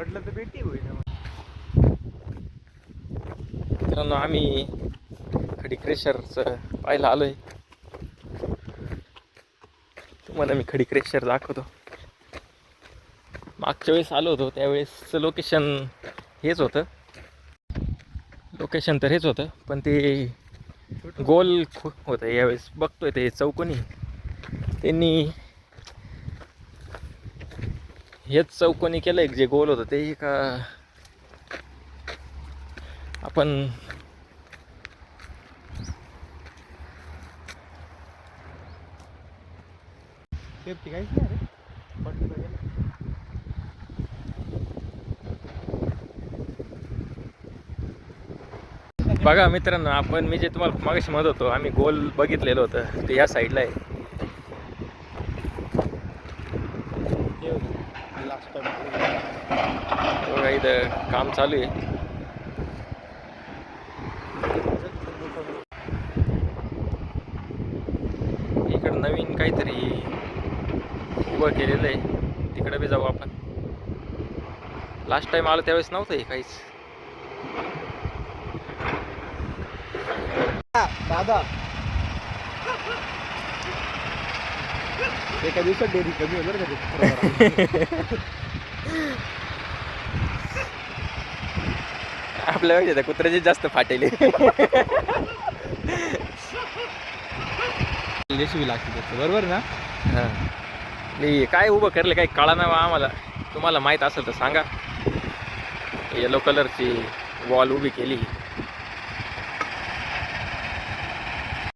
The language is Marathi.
पडलं तर भेटी होईल. मित्रांनो आम्ही खडी क्रेशरचं पाहायला आलोय. तुम्हाला मी खडी क्रेशर दाखवतो. मागच्या वेळेस आलो होतो त्यावेळेस लोकेशन हेच होतं. लोकेशन तर हेच होतं पण ते गोल होतं. यावेळेस बघतोय ते चौकोनी. त्यांनी हेच चौकोनी केलं एक जे गोल होतं ते का आपण सेफ्टी काहीच नाही रे. पडलं तर गेलं. बघा मित्रांनो, आपण मी जे तुम्हाला मागाशी म्हणत होतो आम्ही गोल बघितलेलं होतं ते या साईडला आहे. लास्ट बघा इथं काम चालू आहे. इकडं नवीन काहीतरी उभं केलेलं आहे. तिकडे बी जाऊ आपण. लास्ट टाइम आलो त्यावेळेस नव्हतं हे काहीच. दादा एका दिवसात डेअरी कमी होणार का? आपल्या वेळेस कुत्र्याचे जास्त फाटेले. रेसिपी लागते त्याचं, बरोबर ना? हां, मी काय उभं करले काही कळा नाही आम्हाला. तुम्हाला माहीत असेल तर सांगा. येलो कलरची वॉल उभी केली.